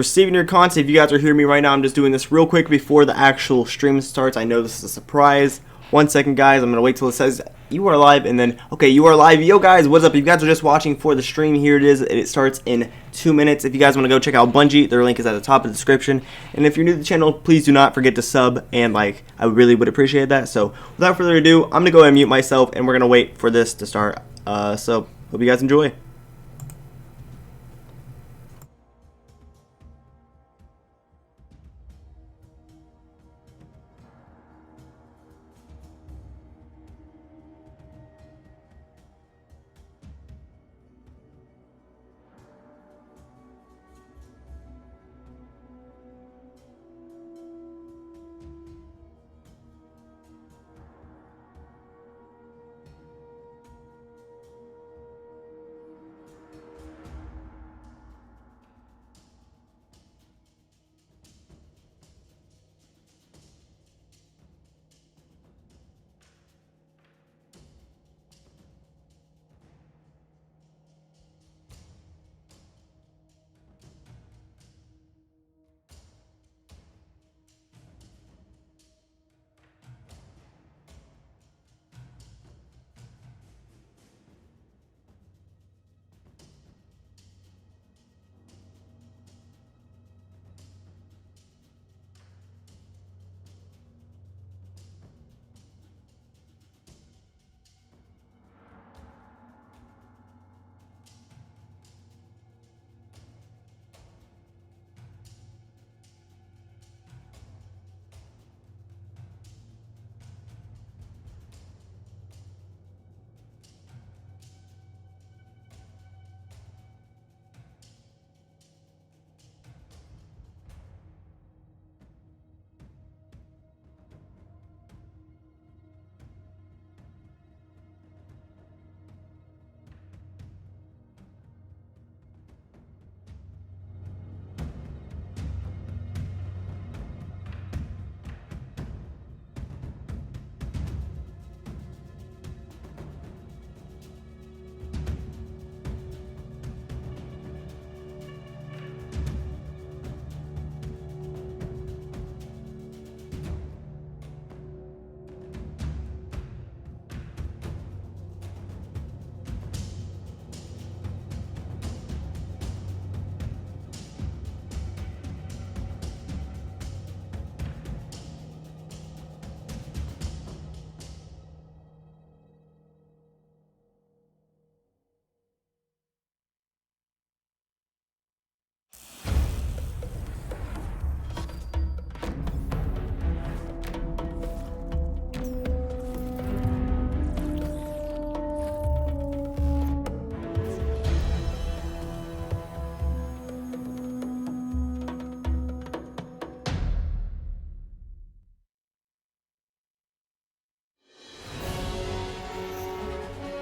Receiving your content. If you guys are hearing me right now, I'm just doing this real quick before the actual stream starts. I know this is a surprise. 1 second, guys. I'm gonna wait till it says you are live, and then okay, you are live. Yo, guys, what's up? If you guys are just watching for the stream, here it is. It starts in 2 minutes. If you guys want to go check out Bungie, their link is at the top of the description. And if you're new to the channel, please do not forget to sub and like. I really would appreciate that. So without further ado, I'm gonna go ahead and mute myself, and we're gonna wait for this to start. So hope you guys enjoy.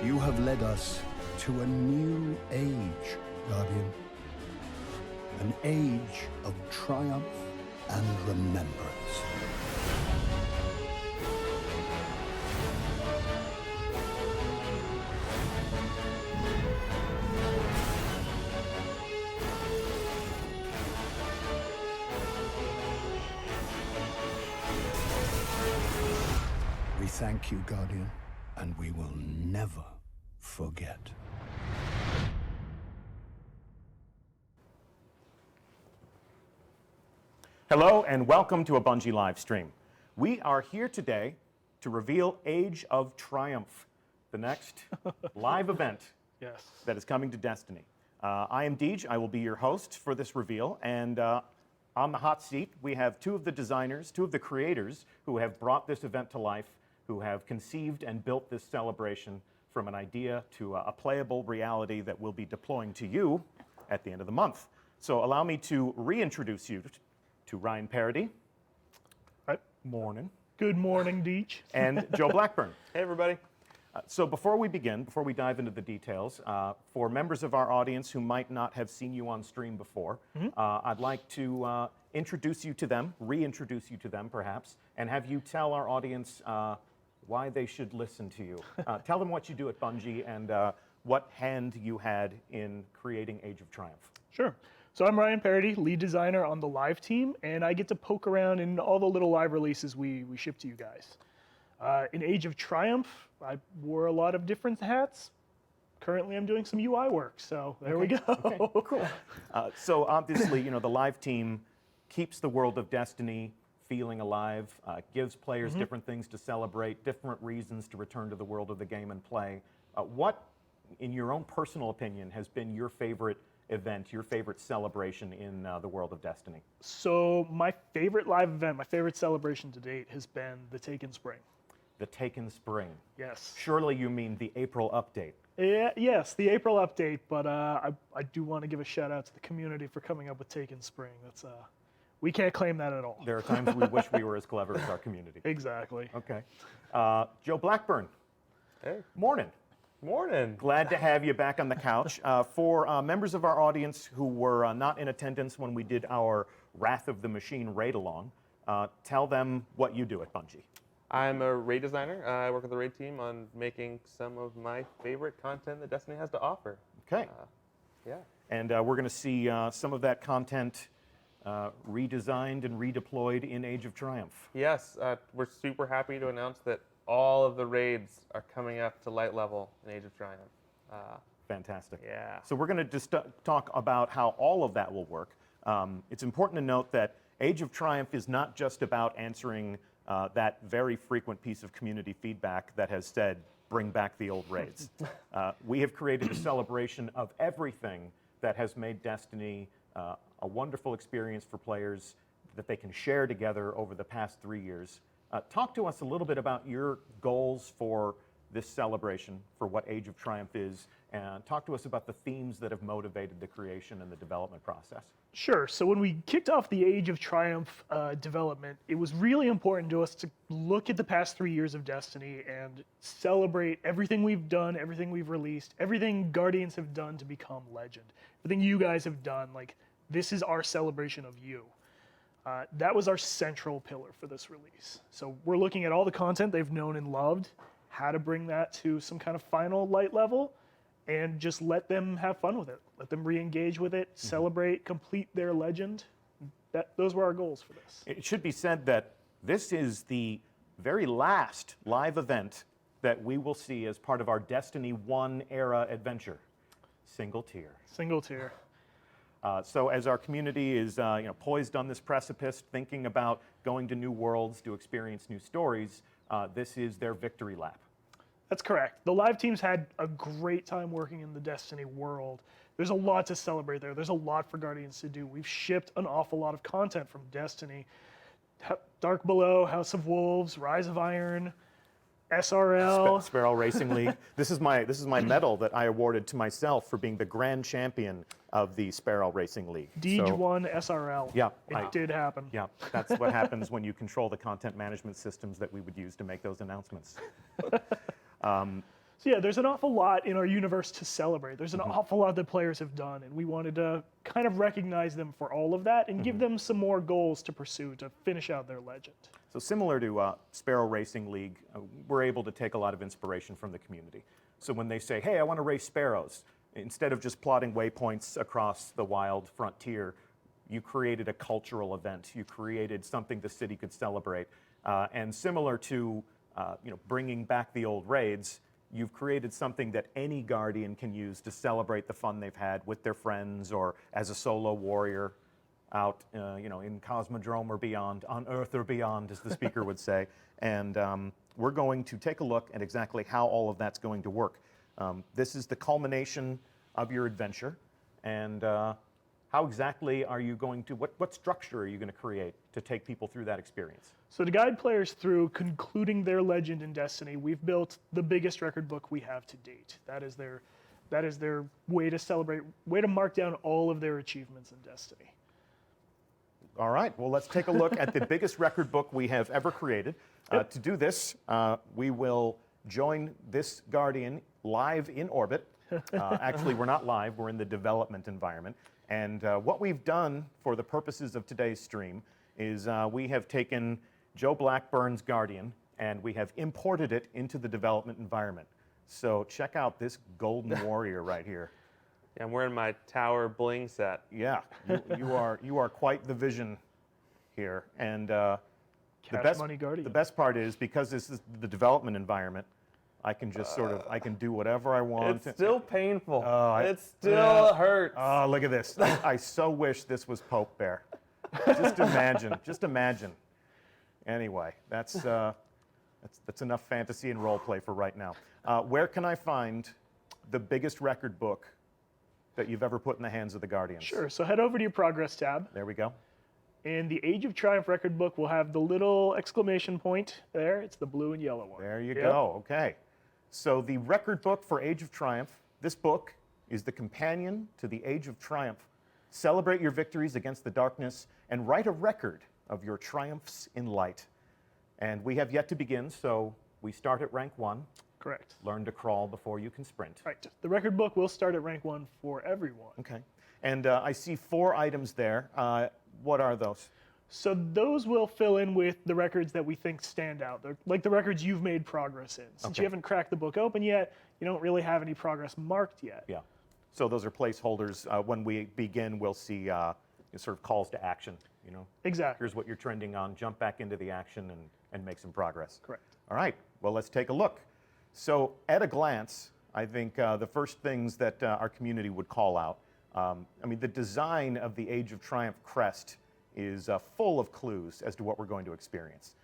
You have led us to a new age, Guardian. An age of triumph and remembrance. We thank you, Guardian, and we will never forget. Hello and welcome to a Bungie live stream. We are here today to reveal Age of Triumph, the next live event that is coming to Destiny. I am Deej, I will be your host for this reveal, and on the hot seat we have two of the designers, two of the creators who have brought this event to life, who have conceived and built this celebration from an idea to a playable reality that we'll be deploying to you at the end of the month. So allow me to reintroduce you to Ryan Parody. Right. Morning. Good morning, Deej. And Joe Blackburn. Hey, everybody. So before we begin, before we dive into the details, for members of our audience who might not have seen you on stream before, I'd like to introduce you to them, reintroduce you to them perhaps, and have you tell our audience why they should listen to you. Tell them what you do at Bungie and what hand you had in creating Age of Triumph. Sure. So I'm Ryan Parody, lead designer on the live team, and I get to poke around in all the little live releases we ship to you guys. In Age of Triumph, I wore a lot of different hats. Currently, I'm doing some UI work, so there we go. Okay, cool. So obviously, you know, the live team keeps the world of Destiny feeling alive, gives players different things to celebrate, different reasons to return to the world of the game and play. What, in your own personal opinion, has been your favorite event, your favorite celebration in the world of Destiny? So my favorite live event, my favorite celebration to date has been the Taken Spring. The Taken Spring. Yes. Surely you mean the April update. Yeah, yes, the April update, but I do want to give a shout out to the community for coming up with Taken Spring. That's we can't claim that at all. There are times we wish we were as clever as our community. Exactly. Okay. Joe Blackburn. Hey, Morning. morning. Glad to have you back on the couch. For members of our audience who were not in attendance when we did our Wrath of the Machine raid along, tell them what you do at Bungie. I'm a raid designer. I work with the raid team on making some of my favorite content that Destiny has to offer. Okay. Yeah. And we're going to see some of that content redesigned and redeployed in Age of Triumph. Yes, we're super happy to announce that all of the raids are coming up to light level in Age of Triumph. Fantastic. Yeah. So we're going to just talk about how all of that will work. It's important to note that Age of Triumph is not just about answering that very frequent piece of community feedback that has said, bring back the old raids. We have created a celebration of everything that has made Destiny a wonderful experience for players that they can share together over the past 3 years. Talk to us a little bit about your goals for this celebration, for what Age of Triumph is, and talk to us about the themes that have motivated the creation and the development process. Sure. So when we kicked off the Age of Triumph development, it was really important to us to look at the past 3 years of Destiny and celebrate everything we've done, everything we've released, everything Guardians have done to become legend, everything you guys have done. Like, this is our celebration of you. That was our central pillar for this release. So we're looking at all the content they've known and loved, how to bring that to some kind of final light level, and just let them have fun with it. Let them re-engage with it, celebrate, complete their legend. Those were our goals for this. It should be said that this is the very last live event that we will see as part of our Destiny 1 era adventure. Single tier. Single tier. So as our community is poised on this precipice, thinking about going to new worlds to experience new stories, this is their victory lap. That's correct. The live teams had a great time working in the Destiny world. There's a lot to celebrate there. There's a lot for Guardians to do. We've shipped an awful lot of content from Destiny. Dark Below, House of Wolves, Rise of Iron, SRL. Sparrow Racing League. This is my medal that I awarded to myself for being the grand champion of the Sparrow Racing League. Deej won SRL. Yeah, It did happen. Yeah, that's what happens when you control the content management systems that we would use to make those announcements. So yeah, there's an awful lot in our universe to celebrate. There's an awful lot that players have done, and we wanted to kind of recognize them for all of that and give them some more goals to pursue to finish out their legend. So similar to Sparrow Racing League, we're able to take a lot of inspiration from the community. So when they say, hey, I want to race sparrows, instead of just plotting waypoints across the wild frontier, you created a cultural event. You created something the city could celebrate. And similar to bringing back the old raids, you've created something that any Guardian can use to celebrate the fun they've had with their friends or as a solo warrior out in Cosmodrome or beyond, on Earth or beyond, as the speaker would say. And we're going to take a look at exactly how all of that's going to work. This is the culmination of your adventure. And how exactly are you going to, what structure are you going to create to take people through that experience? So to guide players through concluding their legend in Destiny, we've built the biggest record book we have to date. That is their way to celebrate, way to mark down all of their achievements in Destiny. All right, well, let's take a look at the biggest record book we have ever created. To do this, we will join this Guardian live in orbit. Actually, we're not live, we're in the development environment. And what we've done for the purposes of today's stream is we have taken Joe Blackburn's Guardian and we have imported it into the development environment. So check out this golden warrior right here. Yeah, I'm wearing my tower bling set. Yeah, you are quite the vision here. And Cash Money Guardian. the best part is, because this is the development environment, I can just I can do whatever I want. It's still painful. Oh, it still hurts. Oh, look at this. I so wish this was Pope Bear. Just imagine. Just imagine. Anyway, that's enough fantasy and role play for right now. Where can I find the biggest record book that you've ever put in the hands of the Guardians? Sure. So head over to your Progress tab. There we go. And the Age of Triumph record book will have the little exclamation point there. It's the blue and yellow one. There you go. Okay. So the record book for Age of Triumph, this book is the companion to the Age of Triumph. Celebrate your victories against the darkness and write a record of your triumphs in light. And we have yet to begin, so we start at rank 1. Correct. Learn to crawl before you can sprint. Right. The record book will start at rank 1 for everyone. Okay. And I see 4 items there. What are those? So those will fill in with the records that we think stand out. They're like the records you've made progress in. Since you haven't cracked the book open yet, you don't really have any progress marked yet. Yeah. So those are placeholders. When we begin, we'll see sort of calls to action. You know, Exactly. here's what you're trending on. Jump back into the action and make some progress. Correct. All right. Well, let's take a look. So at a glance, I think the first things that our community would call out, I mean, the design of the Age of Triumph crest is full of clues as to what we're going to experience.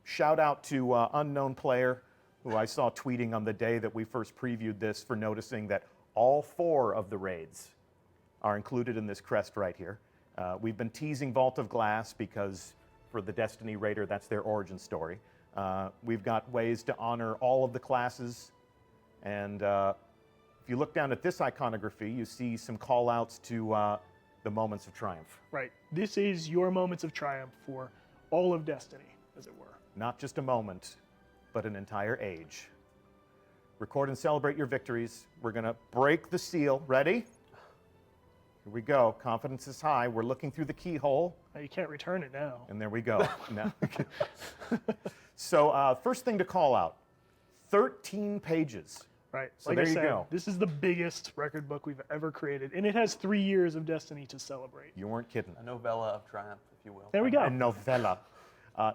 Shout out to Unknown Player, who I saw tweeting on the day that we first previewed this, for noticing that all 4 of the raids are included in this crest right here. We've been teasing Vault of Glass because for the Destiny Raider, that's their origin story. We've got ways to honor all of the classes, and if you look down at this iconography, you see some call-outs to the moments of triumph. Right. This is your moments of triumph for all of Destiny, as it were. Not just a moment, but an entire age. Record and celebrate your victories. We're going to break the seal. Ready? Here we go. Confidence is high. We're looking through the keyhole. Now, you can't return it now. And there we go. So first thing to call out, 13 pages. Right. So like there I you said, go. This is the biggest record book we've ever created, and it has 3 years of Destiny to celebrate. You weren't kidding. A novella of triumph, if you will. There we go. A novella.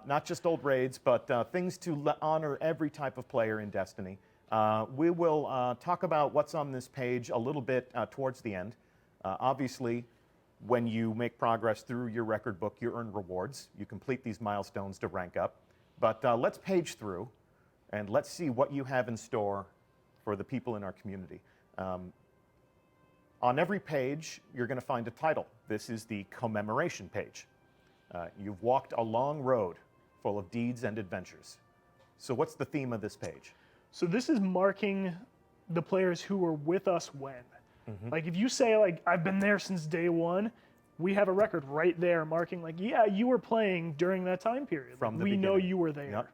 Not just old raids, but things to honor every type of player in Destiny. We will talk about what's on this page a little bit towards the end. Obviously, when you make progress through your record book, you earn rewards. You complete these milestones to rank up. But let's page through, and let's see what you have in store for the people in our community. On every page, you're going to find a title. This is the commemoration page. You've walked a long road full of deeds and adventures. So what's the theme of this page? So this is marking the players who were with us when. Like if you say, like, I've been there since day 1, we have a record right there marking, like, yeah, you were playing during that time period. From the we know beginning. you were there. Yep.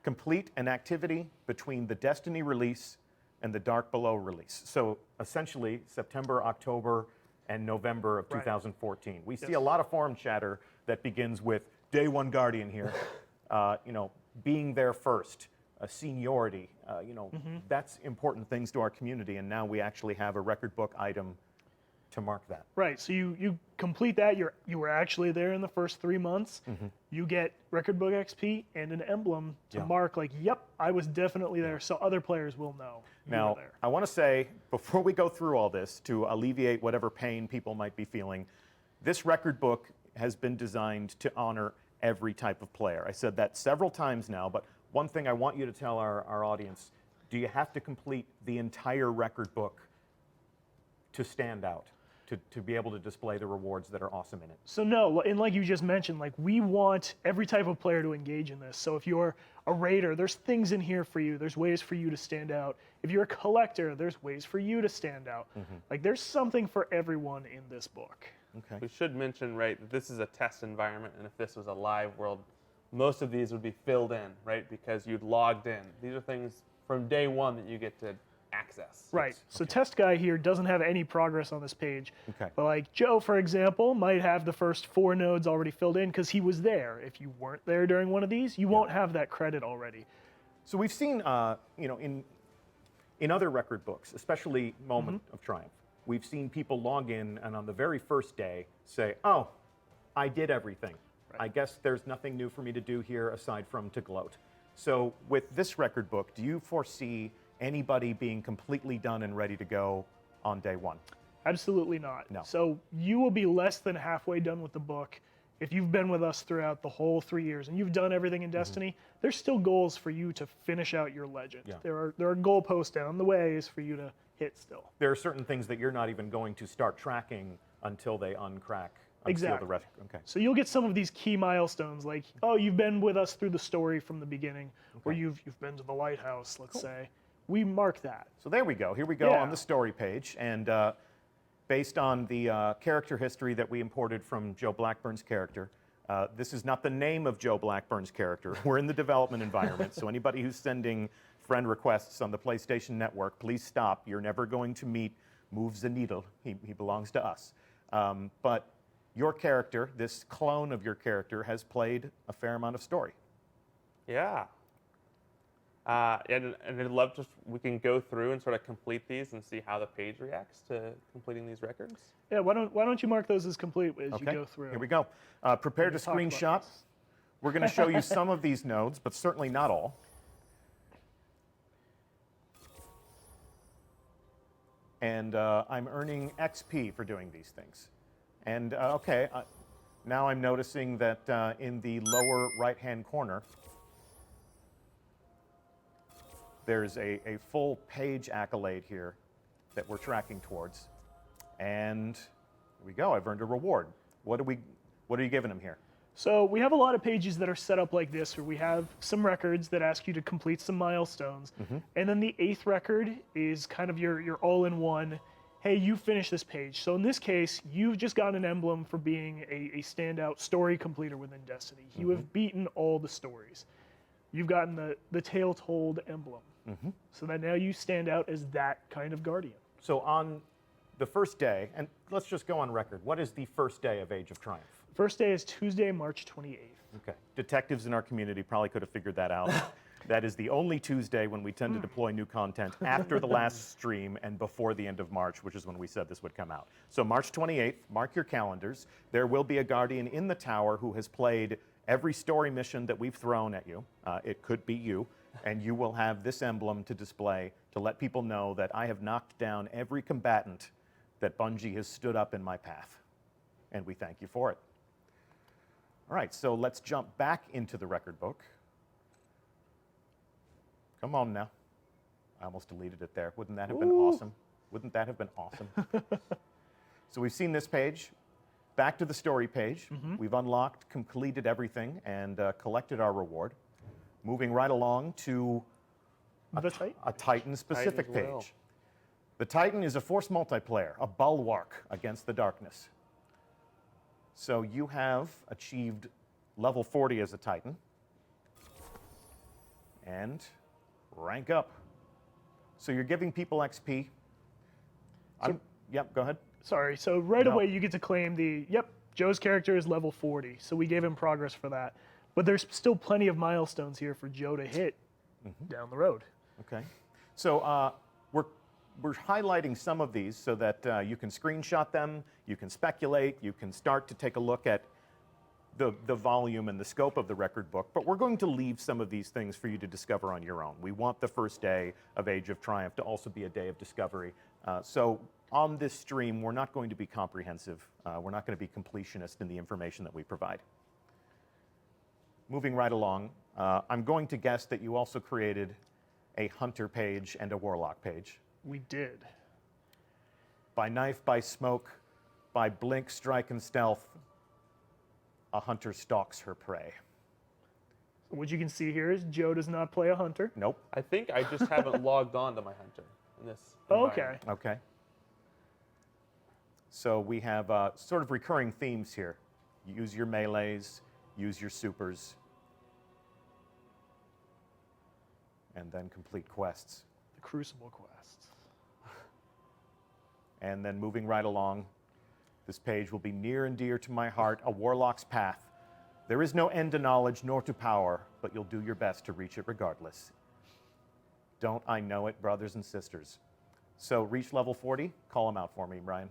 Complete an activity between the Destiny release and the Dark Below release. So essentially, September, October, and November of Right. 2014. We see Yes. a lot of forum chatter that begins with Day 1 Guardian here, being there first, seniority. That's important things to our community, and now we actually have a record book item to mark that. Right. So you complete that. You were actually there in the first 3 months. You get record book XP and an emblem to Yeah. mark, like, yep, I was definitely there. So other players will know you Now, were there. I want to say, before we go through all this, to alleviate whatever pain people might be feeling, this record book has been designed to honor every type of player. I said that several times now, but one thing I want you to tell our audience, do you have to complete the entire record book to stand out, to be able to display the rewards that are awesome in it? So no, and like you just mentioned, like, we want every type of player to engage in this. So if you're a raider, there's things in here for you. There's ways for you to stand out. If you're a collector, there's ways for you to stand out. Like, there's something for everyone in this book. Okay. We should mention, right, that this is a test environment, and if this was a live world, most of these would be filled in, right, because you'd logged in. These are things from day 1 that you get to access. Right. So Test Guy here doesn't have any progress on this page. Okay. But like Joe, for example, might have the first 4 nodes already filled in because he was there. If you weren't there during one of these, you won't have that credit already. So we've seen, in other record books, especially Moment of Triumph, we've seen people log in and on the very first day say, oh, I did everything. I guess there's nothing new for me to do here aside from to gloat. So with this record book, do you foresee anybody being completely done and ready to go on day one? Absolutely not. No. So you will be less than halfway done with the book. If you've been with us throughout the whole 3 years and you've done everything in Destiny, there's still goals for you to finish out your legend. Yeah. There are goalposts down the ways for you to hit still. There are certain things that you're not even going to start tracking until they uncrack, unseal Exactly. the rest. Okay. So you'll get some of these key milestones, like, oh, you've been with us through the story from the beginning, or you've been to the lighthouse, let's say. We mark that. So there we go. Here we go Yeah. on the story page. And based on the character history that we imported from Joe Blackburn's character, this is not the name of Joe Blackburn's character. We're in the development environment, so anybody who's sending friend requests on the PlayStation Network, please stop. You're never going to meet Moves the Needle. He belongs to us. But your character, this clone of your character, has played a fair amount of story. Yeah. And I'd love to, we can go through and sort of complete these and see how the page reacts to completing these records. Yeah, why don't you mark those as complete as you go through? Here we go. Prepare to talk about screenshot. this. We're going to show you some of these nodes, but certainly not all. And I'm earning XP for doing these things. And now I'm noticing that in the lower right-hand corner, there's a full page accolade here that we're tracking towards. And here we go, I've earned a reward. What are you giving them here? So we have a lot of pages that are set up like this, where we have some records that ask you to complete some milestones. And then the 8th record is kind of your all-in-one, hey, you finished this page. So in this case, you've just gotten an emblem for being a standout story completer within Destiny. You have beaten all the stories. You've gotten the tale told emblem. So that now you stand out as that kind of guardian. So on the first day, and let's just go on record, what is the first day of Age of Triumph? First day is Tuesday, March 28th. Okay. Detectives in our community probably could have figured that out. That is the only Tuesday when we tend to deploy new content after the last stream and before the end of March, which is when we said this would come out. So March 28th, mark your calendars. There will be a guardian in the tower who has played every story mission that we've thrown at you. It could be you. And you will have this emblem to display to let people know that I have knocked down every combatant that Bungie has stood up in my path. And we thank you for it. All right, so let's jump back into the record book. Come on now. I almost deleted it there. Wouldn't that have been awesome? Wouldn't that have been awesome? So we've seen this page. Back to the story page. We've unlocked, completed everything, and collected our reward. Moving right along to a Titan-specific Titan's will. page. The Titan is a force multiplayer, a bulwark against the darkness. So you have achieved level 40 as a Titan. And rank up. So you're giving people XP. Yep, go ahead. Sorry, so right away you get to claim Joe's character is level 40, so we gave him progress for that. But there's still plenty of milestones here for Joe to hit down the road. Okay. So we're highlighting some of these so that you can screenshot them, you can speculate, you can start to take a look at the volume and the scope of the record book, but we're going to leave some of these things for you to discover on your own. We want the first day of Age of Triumph to also be a day of discovery. So on this stream, we're not going to be comprehensive. We're not going to be completionist in the information that we provide. Moving right along, I'm going to guess that you also created a Hunter page and a Warlock page. We did. By knife, by smoke, by blink, strike, and stealth, a hunter stalks her prey. What you can see here is Joe does not play a hunter. Nope. I think I just haven't logged on to my hunter in this Okay. environment. Okay. So we have sort of recurring themes here. Use your melees, use your supers, and then complete quests. The Crucible quests. And then moving right along, this page will be near and dear to my heart, a warlock's path. There is no end to knowledge nor to power, but you'll do your best to reach it regardless. Don't I know it, brothers and sisters? So reach level 40. Call them out for me, Brian.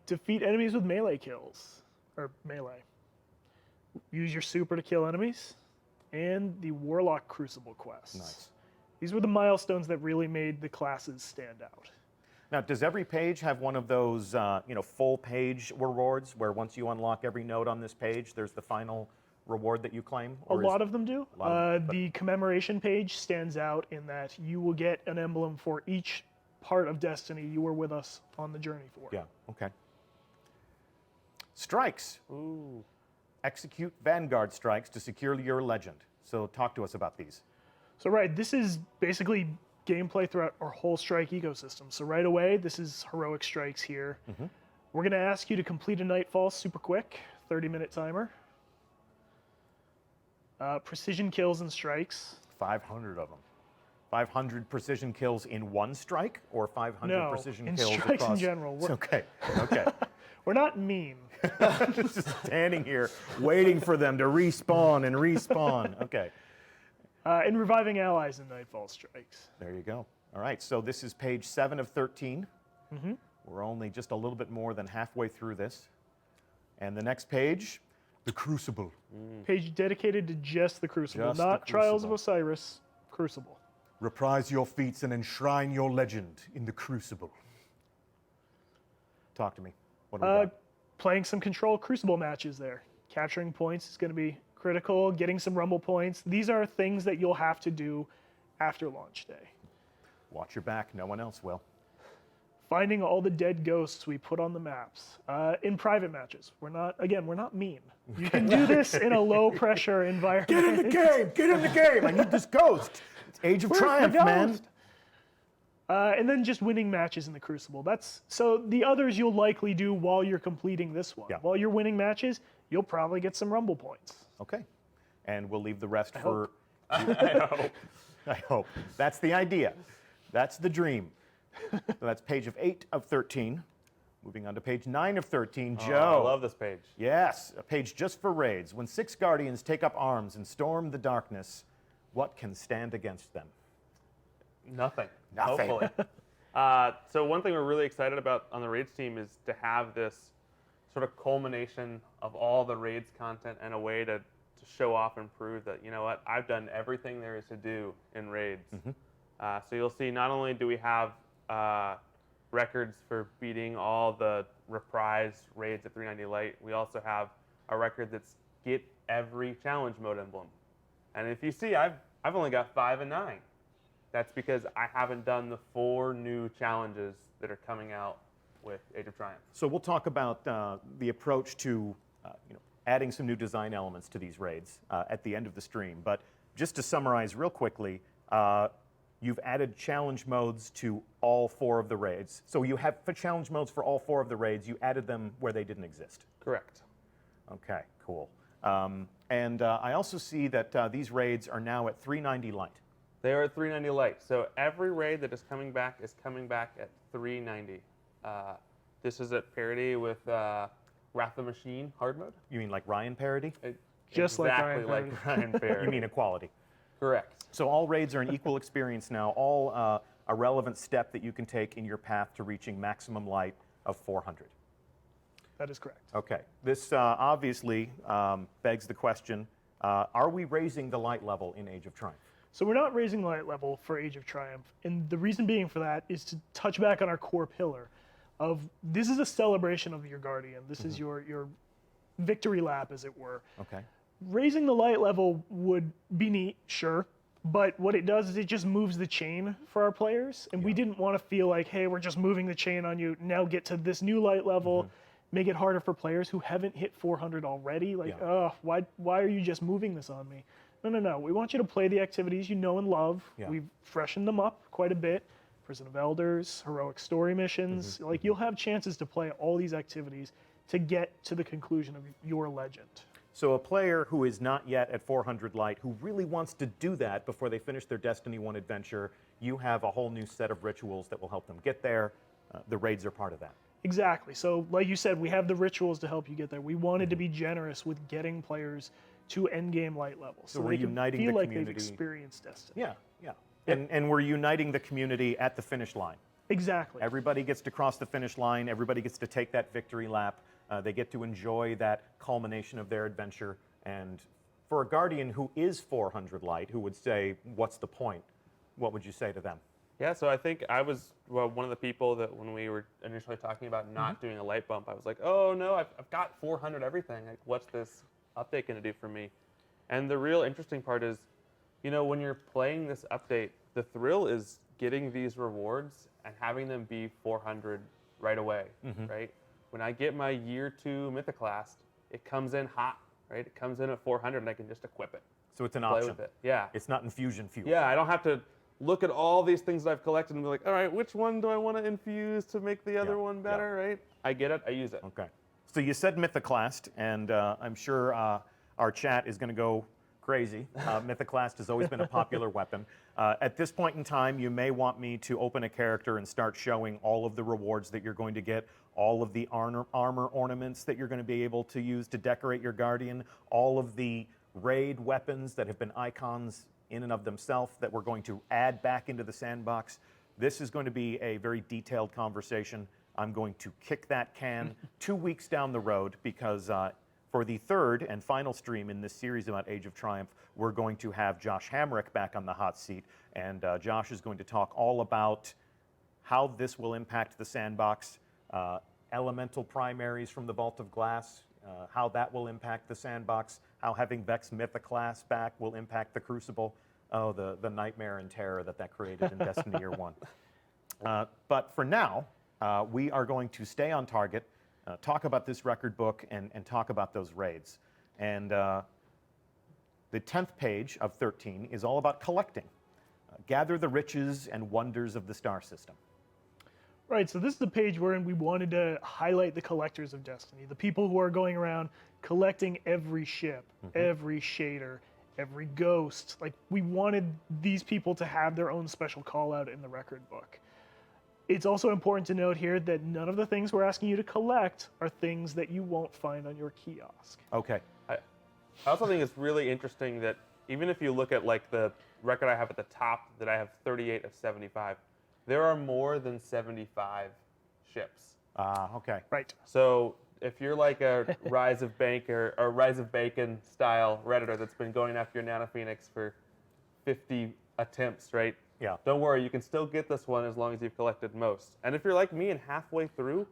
Defeat enemies with melee kills, or melee. Use your super to kill enemies, and the Warlock Crucible quests. Nice. These were the milestones that really made the classes stand out. Now, does every page have one of those, full page rewards where once you unlock every node on this page, there's the final reward that you claim? A lot of them do. Of them, the commemoration page stands out in that you will get an emblem for each part of Destiny you were with us on the journey for. Yeah, okay. Strikes. Ooh. Execute Vanguard strikes to secure your legend. So talk to us about these. So right, this is basically gameplay throughout our whole strike ecosystem. So right away, this is heroic strikes here. We're going to ask you to complete a Nightfall super quick, 30-minute timer. Precision kills and strikes. 500 of them. 500 precision kills in one strike, or 500 precision in kills strikes across? in general. Okay, okay. We're not mean. Just standing here waiting for them to respawn and respawn. Okay, And reviving allies in Nightfall strikes. there you go. All right, so this is page 7 of 13. We're only just a little bit more than halfway through this. And the next page, the Crucible. Page dedicated to just the Crucible, Just the not Trials of Crucible. Osiris, Crucible. Reprise your feats and enshrine your legend in the Crucible. Talk to me. What do we got? Playing some Control Crucible matches there. Capturing points is going to be critical, getting some Rumble points. These are things that you'll have to do after launch day. Watch your back, no one else will. Finding all the dead ghosts we put on the maps in private matches. We're not mean. You can do this in a low pressure environment. Get in the game! Get in the game! I need this ghost! It's Age of Where's the Triumph, man! ghost? And then just winning matches in the Crucible. So the others you'll likely do while you're completing this one. Yeah. While you're winning matches, you'll probably get some Rumble points. Okay. And we'll leave the rest for... I hope. I hope. That's the idea. That's the dream. So that's page 8 of 13. Moving on to page 9 of 13. Joe. I love this page. Yes, a page just for raids. When 6 Guardians take up arms and storm the darkness, what can stand against them? Nothing. Nothing. Hopefully. So one thing we're really excited about on the raids team is to have this sort of culmination of all the raids content and a way to show off and prove that, you know what, I've done everything there is to do in raids. So you'll see not only do we have records for beating all the reprise raids at 390 Light, we also have a record that's get every challenge mode emblem. And if you see, I've only got 5 and 9. That's because I haven't done the 4 new challenges that are coming out with Age of Triumph. So we'll talk about the approach to adding some new design elements to these raids at the end of the stream. But just to summarize real quickly, you've added challenge modes to all 4 of the raids. So you have challenge modes for all 4 of the raids. You added them where they didn't exist. Correct. Okay, cool. And I also see that these raids are now at 390 Light. They are at 390 Light. So every raid that is coming back at 390. This is at parity with Wrath of the Machine hard mode. You mean like Ryan parody? Just like exactly Ryan like Ryan parody. You mean equality? Correct. So all raids are an equal experience now, all a relevant step that you can take in your path to reaching maximum light of 400. That is correct. Okay, this obviously begs the question, are we raising the light level in Age of Triumph? So we're not raising the light level for Age of Triumph, and the reason being for that is to touch back on our core pillar of this is a celebration of your Guardian. This is your victory lap, as it were. Okay. Raising the light level would be neat, sure, but what it does is it just moves the chain for our players, and we didn't want to feel like, hey, we're just moving the chain on you, now get to this new light level, make it harder for players who haven't hit 400 already, like, oh, why are you just moving this on me? No. We want you to play the activities you know and love. Yeah. We've freshened them up quite a bit. Prison of Elders, heroic story missions. Like, you'll have chances to play all these activities to get to the conclusion of your legend. So a player who is not yet at 400 light, who really wants to do that before they finish their Destiny 1 adventure, you have a whole new set of rituals that will help them get there. The raids are part of that. Exactly. So, like you said, we have the rituals to help you get there. We wanted to be generous with getting players to endgame light levels, So we're they can uniting feel the like community. they've experienced Destiny. Yeah, yeah. And we're uniting the community at the finish line. Exactly. Everybody gets to cross the finish line. Everybody gets to take that victory lap. They get to enjoy that culmination of their adventure. And for a Guardian who is 400 light, who would say, what's the point? What would you say to them? Yeah, so I think I was one of the people that when we were initially talking about not doing a light bump, I was like, oh no, I've got 400 everything. Like, what's this update going to do for me? And the real interesting part is, you know, when you're playing this update, the thrill is getting these rewards and having them be 400 right away, right? When I get my year 2 Mythoclast, it comes in hot, right? It comes in at 400 and I can just equip it. So it's an Play option. with it. Yeah. It's not infusion fuel. Yeah, I don't have to look at all these things that I've collected and be like, all right, which one do I want to infuse to make the other one better, right? I get it, I use it. Okay. So you said Mythoclast, and I'm sure our chat is going to go crazy. Mythoclast has always been a popular weapon. At this point in time, you may want me to open a character and start showing all of the rewards that you're going to get, all of the armor ornaments that you're going to be able to use to decorate your Guardian, all of the raid weapons that have been icons in and of themselves that we're going to add back into the sandbox. This is going to be a very detailed conversation. I'm going to kick that can 2 weeks down the road because for the third and final stream in this series about Age of Triumph, we're going to have Josh Hamrick back on the hot seat, and Josh is going to talk all about how this will impact the sandbox, elemental primaries from the Vault of Glass, how that will impact the sandbox, how having Vex Mythoclast back will impact the Crucible. Oh, the nightmare and terror that created in Destiny Year 1. But for now, we are going to stay on target, talk about this record book, and talk about those raids. And the 10th page of 13 is all about collecting. Gather the riches and wonders of the star system. Right, so this is the page wherein we wanted to highlight the collectors of Destiny, the people who are going around collecting every ship, every shader, every ghost. Like, we wanted these people to have their own special call out in the record book. It's also important to note here that none of the things we're asking you to collect are things that you won't find on your kiosk. Okay. I also think it's really interesting that even if you look at like the record I have at the top, that I have 38 of 75, there are more than 75 ships. Okay. Right. So if you're like a Rise of Banker or Rise of Bacon style Redditor that's been going after your Nano Phoenix for 50 attempts, right? Yeah. Don't worry, you can still get this one as long as you've collected most. And if you're like me and halfway through,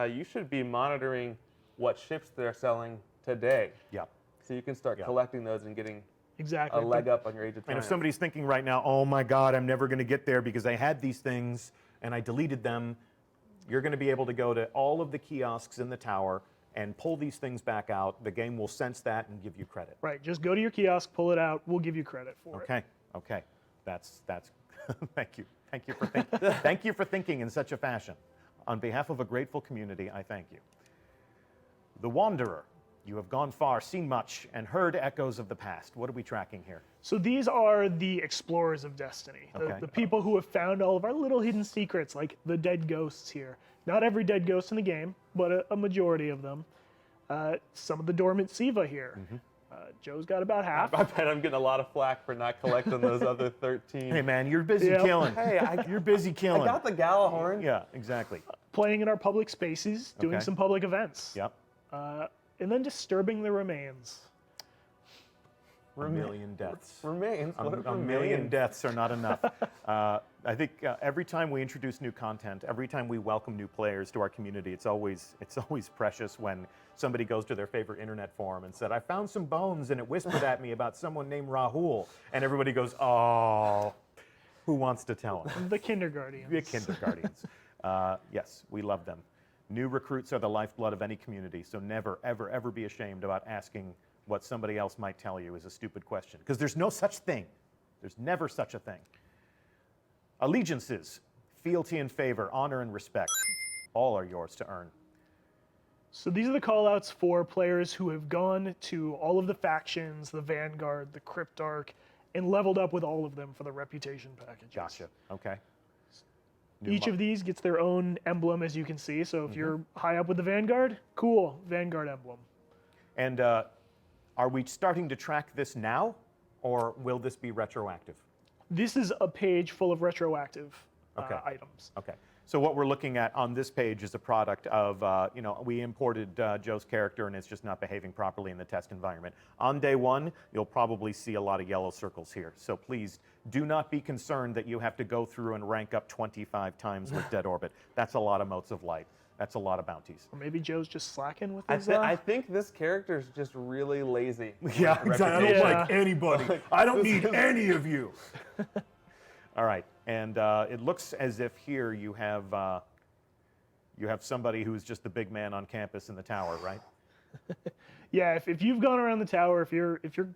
you should be monitoring what ships they're selling today. Yeah. So you can start collecting those and getting Exactly. a leg up on your Age of And Triumph. if somebody's thinking right now, oh my God, I'm never going to get there because I had these things and I deleted them, you're going to be able to go to all of the kiosks in the tower and pull these things back out. The game will sense that and give you credit. Right, just go to your kiosk, pull it out, we'll give you credit for it. Okay, okay. That's thank you. Thank you for thank you for thinking in such a fashion. On behalf of a grateful community, I thank you. The Wanderer. You have gone far, seen much, and heard echoes of the past. What are we tracking here? So these are the explorers of Destiny, the people who have found all of our little hidden secrets, like the dead ghosts here. Not every dead ghost in the game, but a majority of them. Some of the dormant Siva here. Joe's got about half. I bet I'm getting a lot of flack for not collecting those other 13. Hey man, you're busy killing. Hey, you're busy killing. I got the Galahorn. Yeah, exactly. Playing in our public spaces, doing some public events. Yep. And then disturbing the remains. A million deaths. Remains. What if A million remains? deaths are not enough. I think every time we introduce new content, every time we welcome new players to our community, it's always precious when somebody goes to their favorite internet forum and said, I found some bones and it whispered at me about someone named Rahul. And everybody goes, oh, who wants to tell them? The Kindergartens. The Kindergartens. Yes, we love them. New recruits are the lifeblood of any community, so never, ever, ever be ashamed about asking what somebody else might tell you is a stupid question, because there's no such thing. There's never such a thing. Allegiances, fealty and favor, honor and respect, all are yours to earn. So these are the callouts for players who have gone to all of the factions, the Vanguard, the Cryptarch, and leveled up with all of them for the reputation packages. Gotcha. Okay. Each of these gets their own emblem, as you can see. So if you're high up with the Vanguard, cool, Vanguard emblem. And are we starting to track this now, or will this be retroactive? This is a page full of retroactive Okay. items. Okay. So what we're looking at on this page is a product of, we imported Joe's character and it's just not behaving properly in the test environment. On day one, you'll probably see a lot of yellow circles here. So please do not be concerned that you have to go through and rank up 25 times with Dead Orbit. That's a lot of motes of light. That's a lot of bounties. Or maybe Joe's just slacking with I, his... I think this character's just really lazy. Yeah, exactly. I don't Yeah. like anybody. I don't need any of you. All right, and it looks as if here you have somebody who's just the big man on campus in the tower, right? Yeah, if you've gone around the tower, if you're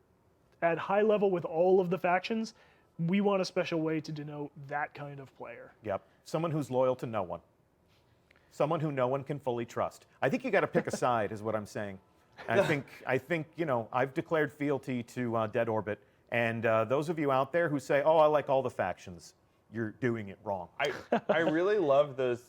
at high level with all of the factions, we want a special way to denote that kind of player. Yep. Someone who's loyal to no one. Someone who no one can fully trust. I think you got to pick a side, is what I'm saying. I think I've declared fealty to Dead Orbit, and those of you out there who say, "Oh, I like all the factions," you're doing it wrong. I really love those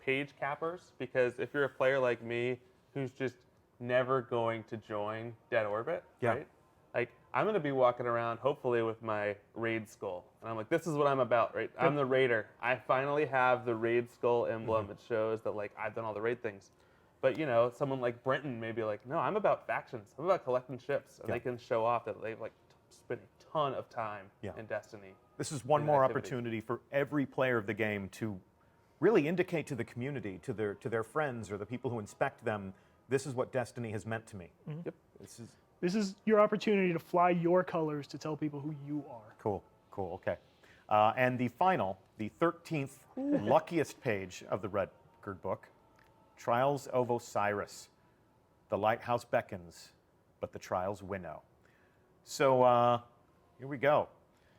page cappers, because if you're a player like me who's just never going to join Dead Orbit, Yeah. right? Like, I'm going to be walking around, hopefully, with my raid skull. And I'm like, this is what I'm about, right? I'm the raider. I finally have the raid skull emblem. It shows that, like, I've done all the raid things. But, someone like Brenton may be like, no, I'm about factions. I'm about collecting ships. And Yeah. they can show off that they've, like, spent a ton of time Yeah. in Destiny. This is one in more activity. opportunity for every player of the game to really indicate to the community, to their friends or the people who inspect them, this is what Destiny has meant to me. Yep. This is your opportunity to fly your colors to tell people who you are. Cool, okay. And the 13th luckiest page of the record book, Trials of Osiris. The lighthouse beckons, but the trials winnow. So here we go.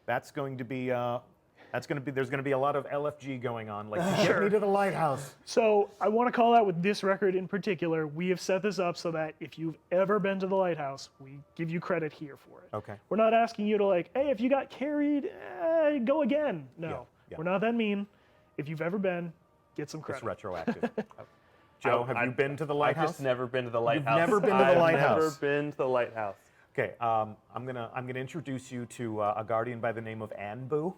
There's going to be a lot of LFG going on, like, get me to the lighthouse. So I want to call out with this record in particular, we have set this up so that if you've ever been to the lighthouse, we give you credit here for it. Okay. We're not asking you to, like, hey, if you got carried, go again. No, yeah. we're not that mean. If you've ever been, get some credit. It's retroactive. Joe, have you been to the lighthouse? I've just never been to the lighthouse. never been to the lighthouse? I've never been to the lighthouse. Okay, I'm gonna introduce you to a guardian by the name of Anbu.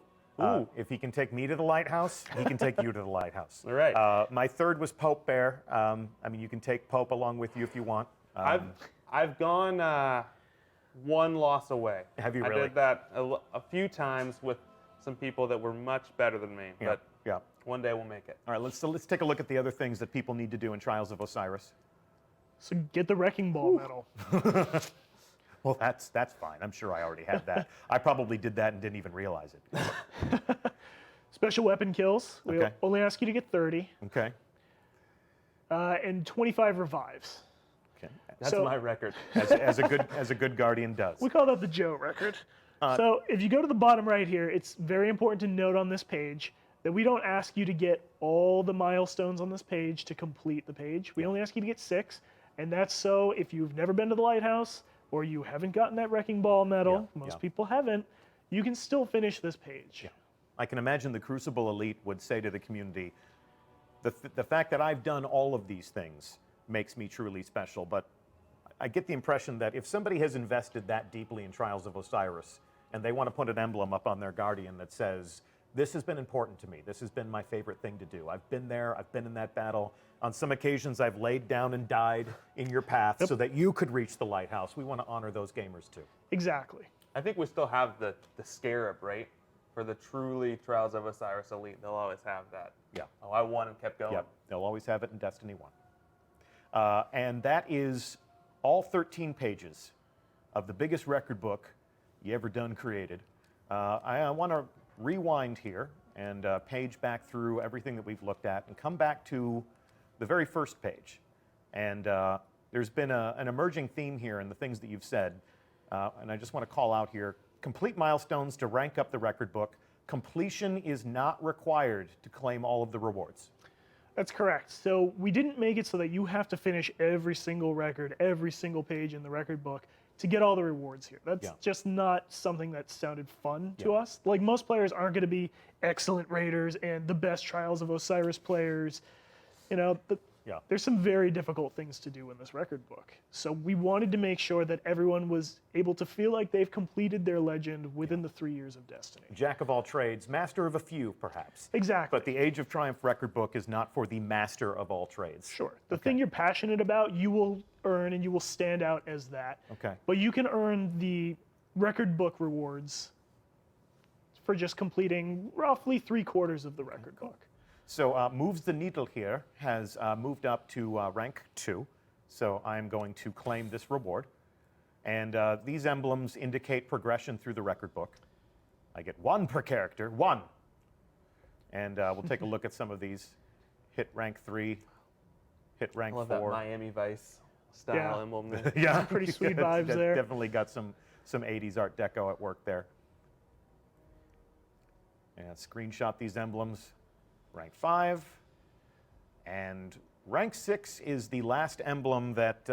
If he can take me to the lighthouse, he can take you to the lighthouse. All right. My third was Pope Bear. You can take Pope along with you if you want. I've gone one loss away. Have you I really? did that a few times with some people that were much better than me. Yeah, But yeah. one day we'll make it. All right, let's take a look at the other things that people need to do in Trials of Osiris. So get the Wrecking Ball medal. Well, that's fine. I'm sure I already had that. I probably did that and didn't even realize it. Special weapon kills. We Okay. only ask you to get 30. Okay. And 25 revives. Okay. That's So- my record. As a good guardian does. We call that the Joe record. So if you go to the bottom right here, it's very important to note on this page that we don't ask you to get all the milestones on this page to complete the page. We only ask you to get 6, and that's so if you've never been to the lighthouse or you haven't gotten that Wrecking Ball medal, most people haven't, you can still finish this page. Yeah. I can imagine the Crucible Elite would say to the community, the fact that I've done all of these things makes me truly special, but I get the impression that if somebody has invested that deeply in Trials of Osiris and they want to put an emblem up on their Guardian that says, this has been important to me, this has been my favorite thing to do, I've been there, I've been in that battle, on some occasions I've laid down and died in your path so that you could reach the lighthouse. We want to honor those gamers too. Exactly. I think we still have the scarab, right? For the truly Trials of Osiris Elite, they'll always have that. Yeah. Oh, I won and kept going. Yep, they'll always have it in Destiny 1. And that is all 13 pages of the biggest record book you ever done created. I want to rewind here and page back through everything that we've looked at and come back to the very first page. And there's been an emerging theme here in the things that you've said. And I just want to call out here, complete milestones to rank up the record book. Completion is not required to claim all of the rewards. That's correct. So we didn't make it so that you have to finish every single record, every single page in the record book to get all the rewards here. That's just not something that sounded fun to us. Like, most players aren't going to be excellent raiders and the best Trials of Osiris players. You know, Yeah. There's some very difficult things to do in this record book. So we wanted to make sure that everyone was able to feel like they've completed their legend within the 3 years of Destiny. Jack of all trades, master of a few, perhaps. Exactly. But the Age of Triumph record book is not for the master of all trades. Sure. The thing you're passionate about, you will earn and you will stand out as that. Okay. But you can earn the record book rewards for just completing roughly 3/4 of the record book. So Moves the Needle here has moved up to rank 2. So I'm going to claim this reward. And these emblems indicate progression through the record book. I get 1 per character, 1. And we'll take a look at some of these. Hit rank 3, hit rank I love 4. that Miami Vice style emblem there. Yeah, Pretty sweet it's vibes there. Definitely got some 80s Art Deco at work there. And screenshot these emblems. Rank 5. And rank 6 is the last emblem that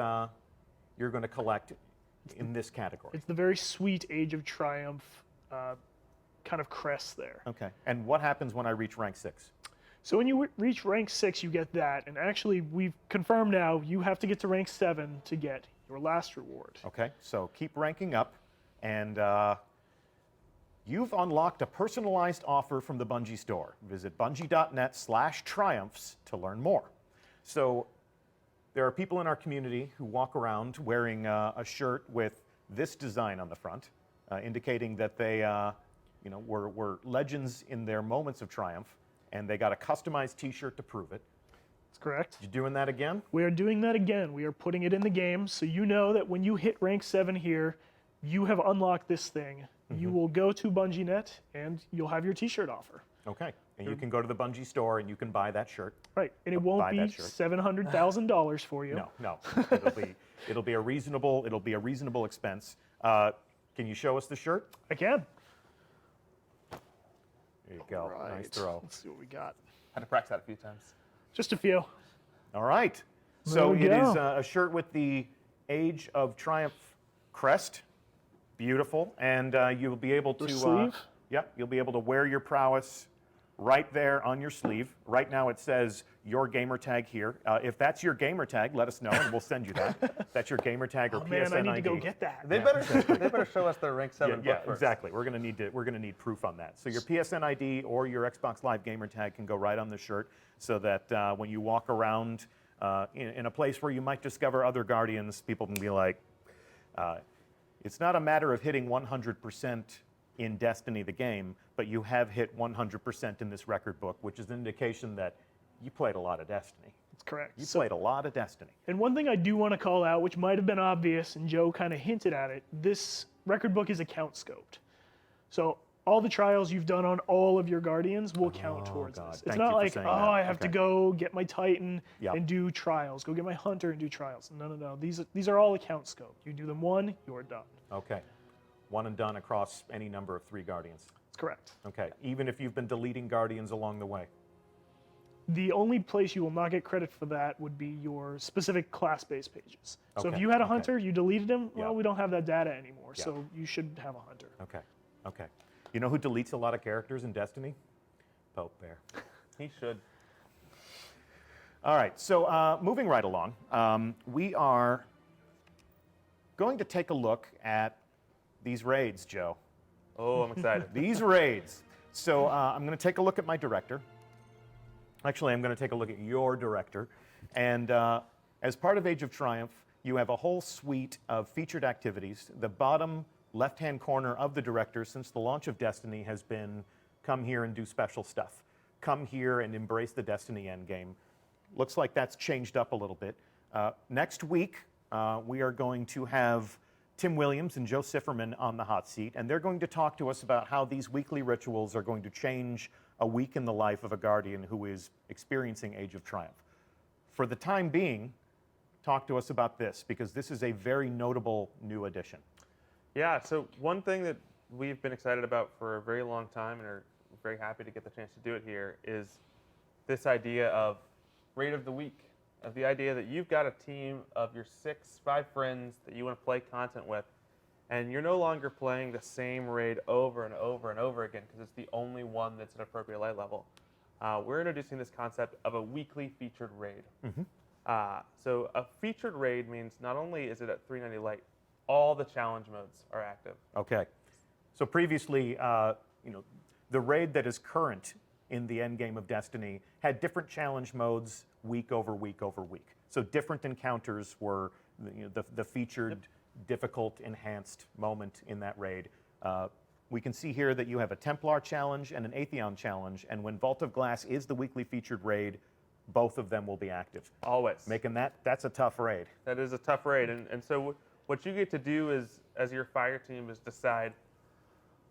you're going to collect in this category. It's the very sweet Age of Triumph kind of crest there. Okay. And what happens when I reach rank 6? So when you reach rank 6, you get that. And actually, we've confirmed now, you have to get to rank 7 to get your last reward. Okay. So keep ranking up. And you've unlocked a personalized offer from the Bungie store. Visit bungie.net/triumphs to learn more. So there are people in our community who walk around wearing a shirt with this design on the front, indicating that they were legends in their moments of triumph, and they got a customized T-shirt to prove it. That's correct. You doing that again? We are doing that again. We are putting it in the game, so you know that when you hit rank 7 here, you have unlocked this thing. You will go to BungieNet, and you'll have your T-shirt offer. Okay. And you can go to the Bungie store, and you can buy that shirt. Right, and it won't buy be that shirt. $700,000 for you. No. It'll be a reasonable expense. Can you show us the shirt? I can. There you go. Right. Nice throw. Let's see what we got. Had to practice that a few times. Just a few. All right. So we it go. is a shirt with the Age of Triumph crest. Beautiful. And you'll be able to sleeve? You'll be able to wear your prowess right there on your sleeve. Right now it says your gamertag here. If that's your gamertag, let us know and we'll send you that. That's your gamertag or Oh PSN man, I need to ID. go get that. They better show us their rank 7 Yeah, book first. exactly. We're gonna need proof on that. So your PSN ID or your Xbox Live gamertag can go right on the shirt, so that when you walk around in a place where you might discover other Guardians, people can be like, it's not a matter of hitting 100% in Destiny the game, but you have hit 100% in this record book, which is an indication that you played a lot of Destiny. That's correct. You played a lot of Destiny. And one thing I do want to call out, which might have been obvious, and Joe kind of hinted at it, this record book is account scoped. So all the trials you've done on all of your Guardians will count towards God. this. It's Thank not you for like, saying oh, that. I have to Okay. go get my Titan Yeah. and do trials, go get my Hunter and do trials. No. These are all account scoped. You do them one, you're done. Okay. One and done across any number of 3 Guardians. That's correct. Okay. Even if you've been deleting Guardians along the way. The only place you will not get credit for that would be your specific class-based pages. So if Okay, you had a okay. Hunter, you deleted him, well, Yeah. we don't have that data anymore, Yeah. so you should have a Hunter. Okay. You know who deletes a lot of characters in Destiny? Pope Bear. He should. All right, so moving right along, we are going to take a look at these raids, Joe. Oh, I'm excited. These raids. So I'm going to take a look at my director. Actually, I'm going to take a look at your director. And as part of Age of Triumph, you have a whole suite of featured activities. The bottom left-hand corner of the director since the launch of Destiny has been come here and do special stuff. Come here and embrace the Destiny endgame. Looks like that's changed up a little bit. Next week, we are going to have Tim Williams and Joe Sifferman on the hot seat, and they're going to talk to us about how these weekly rituals are going to change a week in the life of a Guardian who is experiencing Age of Triumph. For the time being, talk to us about this, because this is a very notable new addition. Yeah, so one thing that we've been excited about for a very long time and are very happy to get the chance to do it here is this idea of raid of the week, of the idea that you've got a team of your 5 friends that you want to play content with, and you're no longer playing the same raid over and over and over again because it's the only one that's an appropriate light level. We're introducing this concept of a weekly featured raid. So a featured raid means not only is it at 390 light, all the challenge modes are active. Okay. So previously, the raid that is current in the end game of Destiny had different challenge modes week over week over week. So different encounters were the featured, difficult, enhanced moment in that raid. We can see here that you have a Templar challenge and an Atheon challenge, and when Vault of Glass is the weekly featured raid, both of them will be active. Always. Making that's a tough raid. That is a tough raid. And so what you get to do is, as your fire team, is decide,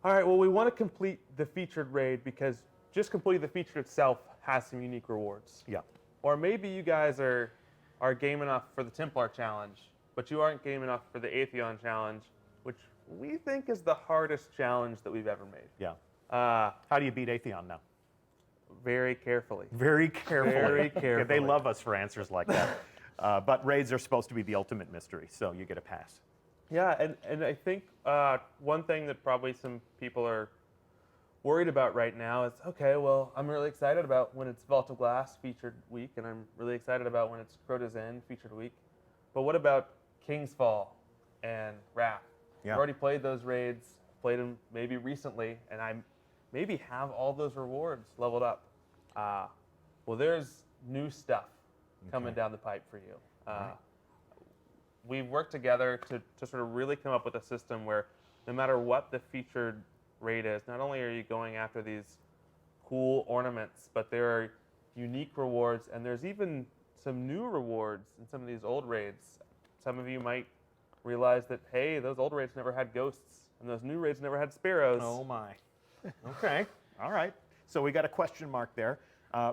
all right, well, we want to complete the featured raid because just completing the feature itself has some unique rewards. Yeah. Or maybe you guys are game enough for the Templar challenge, but you aren't game enough for the Atheon challenge, which we think is the hardest challenge that we've ever made. Yeah. How do you beat Atheon now? Very carefully. Very carefully. Very carefully. They love us for answers like that. But raids are supposed to be the ultimate mystery, so you get a pass. Yeah, and I think one thing that probably some people are worried about right now is, okay, well, I'm really excited about when it's Vault of Glass featured week, and I'm really excited about when it's Crota's End featured week. But what about King's Fall and Wrath? Yeah. I've already played those raids, played them maybe recently, and I maybe have all those rewards leveled up. Well, there's new stuff coming down the pipe for you. Right. We've worked together to sort of really come up with a system where no matter what the featured raid is, not only are you going after these cool ornaments, but there are unique rewards, and there's even some new rewards in some of these old raids. Some of you might realize that, hey, those old raids never had ghosts, and those new raids never had sparrows. Oh my. Okay. All right. So we got a question mark there.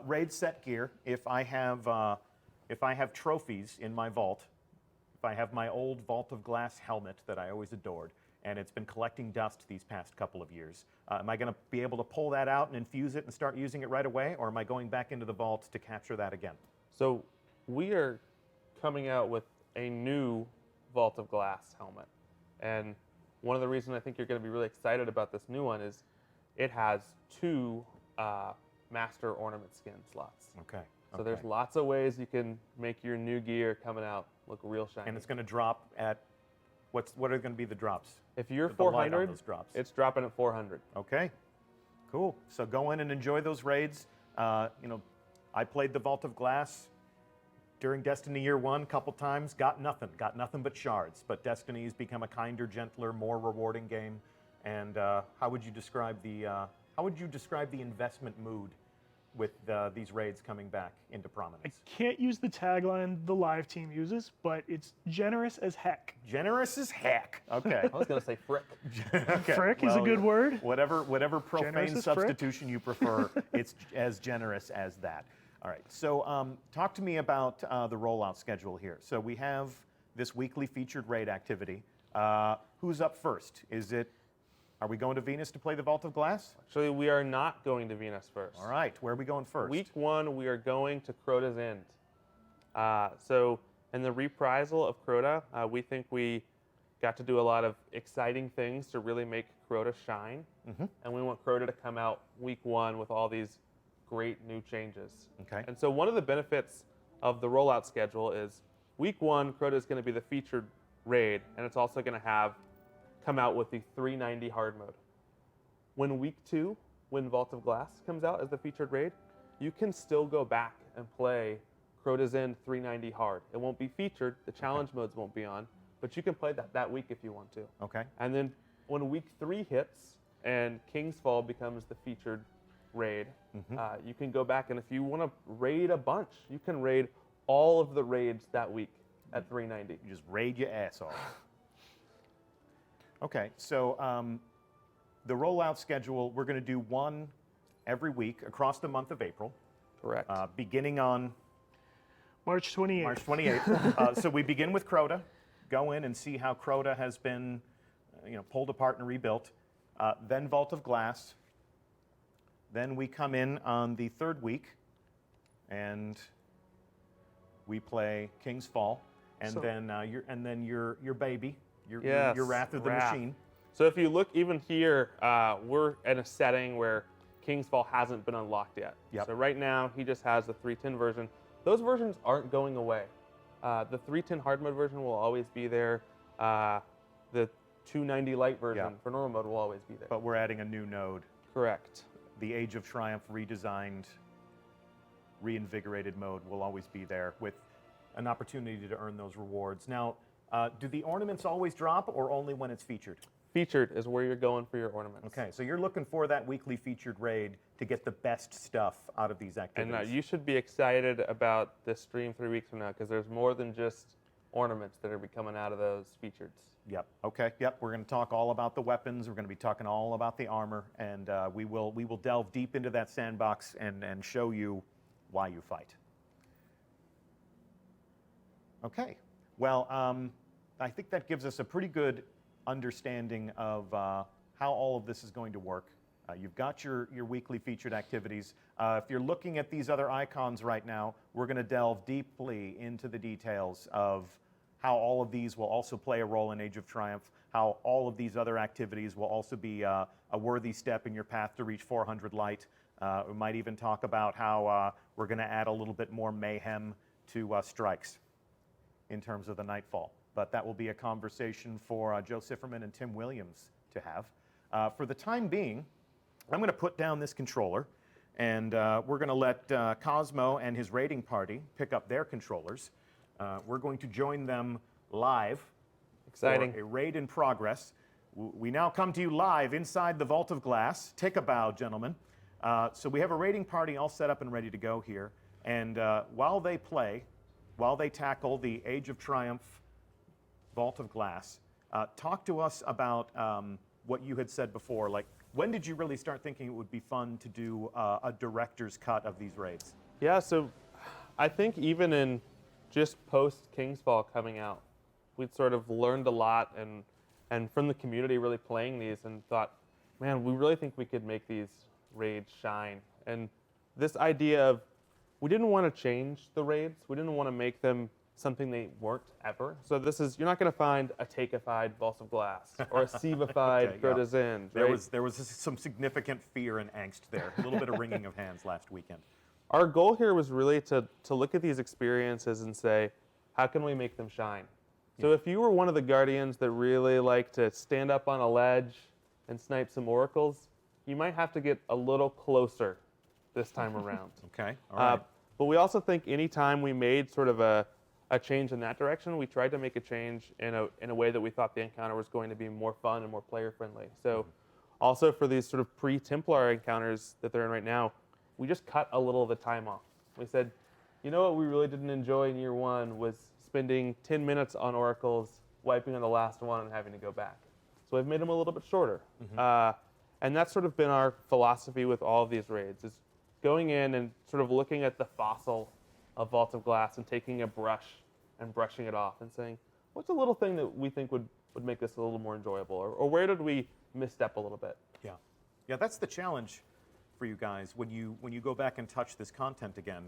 Raid set gear. If I have trophies in my vault, if I have my old Vault of Glass helmet that I always adored, and it's been collecting dust these past couple of years, am I going to be able to pull that out and infuse it and start using it right away, or am I going back into the vault to capture that again? So we are coming out with a new Vault of Glass helmet. And one of the reasons I think you're going to be really excited about this new one is it has 2 master ornament skin slots. Okay. So there's lots of ways you can make your new gear coming out look real shiny. And it's going to drop at, what are going to be the drops? If you're The light on 400, those drops. it's dropping at 400. Okay, cool. So go in and enjoy those raids. I played the Vault of Glass during Destiny Year 1 a couple times. Got nothing but shards. But Destiny's become a kinder, gentler, more rewarding game. And how would you describe the investment mood with these raids coming back into I prominence? can't use the tagline the live team uses, but it's generous as heck. Generous as heck. Okay. I was going to say frick. Okay, Frick is a good word. Whatever Generous profane as frick? substitution you prefer, it's as generous as that. All right, so talk to me about the rollout schedule here. So we have this weekly featured raid activity. Who's up first? Are we going to Venus to play the Vault of Glass? Actually, we are not going to Venus first. All right, where are we going first? Week 1, we are going to Crota's End. So in the reprisal of Crota, we think we got to do a lot of exciting things to really make Crota shine. And we want Crota to come out week 1 with all these great new changes. Okay. And so one of the benefits of the rollout schedule is week 1, Crota is going to be the featured raid, and it's also going to come out with the 390 hard mode. When week 2, when Vault of Glass comes out as the featured raid, you can still go back and play Crota's End 390 hard. It won't be featured, the challenge modes won't be on, but you can play that week if you want to. Okay. And then when week 3 hits and King's Fall becomes the featured raid, you can go back, and if you want to raid a bunch, you can raid all of the raids that week at 390. You just raid your ass off. Okay, so the rollout schedule, we're going to do one every week across the month of April. Correct. Beginning on March 28th. March 28th. So we begin with Crota, go in and see how Crota has been pulled apart and rebuilt. Then Vault of Glass. Then we come in on the 3rd week, and we play King's Fall, and then your baby, your Wrath of the Machine. So if you look even here, we're in a setting where King's Fall hasn't been unlocked yet. Yep. So right now he just has the 310 version. Those versions aren't going away. The 310 hard mode version will always be there. The 290 light version for normal mode will always be there. But we're adding a new node. Correct. The Age of Triumph redesigned, reinvigorated mode will always be there with an opportunity to earn those rewards. Now, do the ornaments always drop or only when it's featured? Featured is where you're going for your ornaments. Okay, so you're looking for that weekly featured raid to get the best stuff out of these activities. And you should be excited about this stream 3 weeks from now because there's more than just ornaments that are be coming out of those featured. Yep. Okay. Yep. We're going to talk all about the weapons. We're going to be talking all about the armor, and we will delve deep into that sandbox and show you why you fight. Okay. Well, I think that gives us a pretty good understanding of how all of this is going to work. You've got your weekly featured activities. If you're looking at these other icons right now, we're going to delve deeply into the details of how all of these will also play a role in Age of Triumph, how all of these other activities will also be a worthy step in your path to reach 400 light. We might even talk about how we're going to add a little bit more mayhem to strikes in terms of the Nightfall. But that will be a conversation for Joe Sifferman and Tim Williams to have. For the time being, I'm going to put down this controller, and we're going to let Cosmo and his raiding party pick up their controllers. We're going to join them live. Exciting. For a raid in progress. We now come to you live inside the Vault of Glass. Take a bow, gentlemen. So we have a raiding party all set up and ready to go here. And while they play, while they tackle the Age of Triumph Vault of Glass, talk to us about what you had said before. Like, when did you really start thinking it would be fun to do a director's cut of these raids? Yeah, so I think even in just post Kingsfall coming out, we'd sort of learned a lot and from the community really playing these and thought, man, we really think we could make these raids shine. And this idea of, we didn't want to change the raids. We didn't want to make them something they weren't ever. So this is, you're not going to find a Takeified Vault of Glass or a Sivified Grota's End. There was some significant fear and angst there, a little bit of wringing of hands last weekend. Our goal here was really to look at these experiences and say, how can we make them shine? So if you were one of the Guardians that really like to stand up on a ledge and snipe some oracles, you might have to get a little closer this time around. Okay, all right. But we also think anytime we made sort of a change in that direction, we tried to make a change in a way that we thought the encounter was going to be more fun and more player friendly. So also for these sort of pre-Templar encounters that they're in right now, we just cut a little of the time off. We said, you know what we really didn't enjoy in year one was spending 10 minutes on oracles, wiping on the last one and having to go back. So we've made them a little bit shorter. And that's sort of been our philosophy with all of these raids, is going in and sort of looking at the fossil of Vault of Glass and taking a brush and brushing it off and saying, what's a little thing that we think would make this a little more enjoyable? Or where did we misstep a little bit? Yeah, that's the challenge for you guys. When you go back and touch this content again,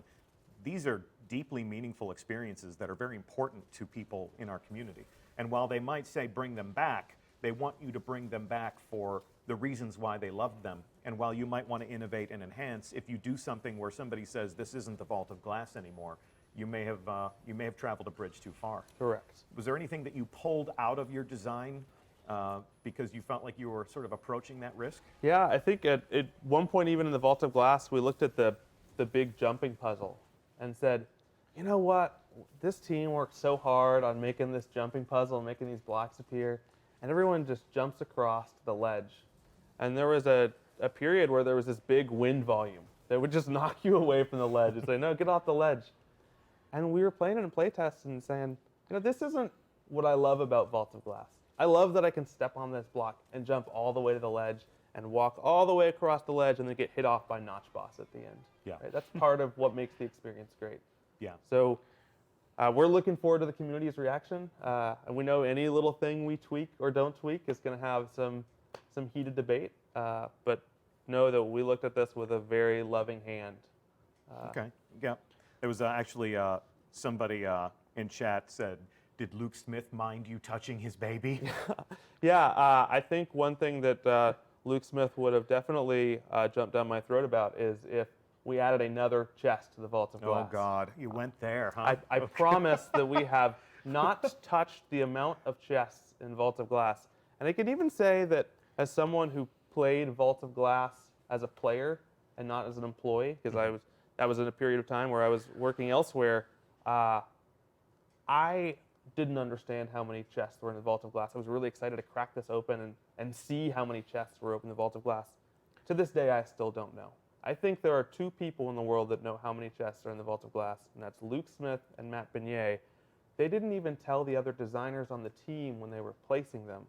these are deeply meaningful experiences that are very important to people in our community. And while they might say bring them back, they want you to bring them back for the reasons why they loved them. And while you might want to innovate and enhance, if you do something where somebody says this isn't the Vault of Glass anymore, you may have traveled a bridge too far. Correct. Was there anything that you pulled out of your design because you felt like you were sort of approaching that risk? Yeah, I think at one point, even in the Vault of Glass, we looked at the big jumping puzzle and said, you know what? This team worked so hard on making this jumping puzzle and making these blocks appear, and everyone just jumps across the ledge. And there was a period where there was this big wind volume that would just knock you away from the ledge and say, no, get off the ledge. And we were playing it in playtests and saying, you know, this isn't what I love about Vault of Glass. I love that I can step on this block and jump all the way to the ledge and walk all the way across the ledge and then get hit off by Notch Boss at the end. Yeah. Right? That's part of what makes the experience great. Yeah. So we're looking forward to the community's reaction. And we know any little thing we tweak or don't tweak is going to have some heated debate. But know that we looked at this with a very loving hand. Okay. Yeah. There was actually somebody in chat said, did Luke Smith mind you touching his baby? Yeah, I think one thing that Luke Smith would have definitely jumped down my throat about is if we added another chest to the Vault of Glass. Oh God, you went there, huh? I promise that we have not touched the amount of chests in Vault of Glass. And I can even say that as someone who played Vault of Glass as a player and not as an employee, because that was in a period of time where I was working elsewhere, I didn't understand how many chests were in the Vault of Glass. I was really excited to crack this open and see how many chests were open in the Vault of Glass. To this day, I still don't know. I think there are two people in the world that know how many chests are in the Vault of Glass, and that's Luke Smith and Matt Beignet. They didn't even tell the other designers on the team when they were placing them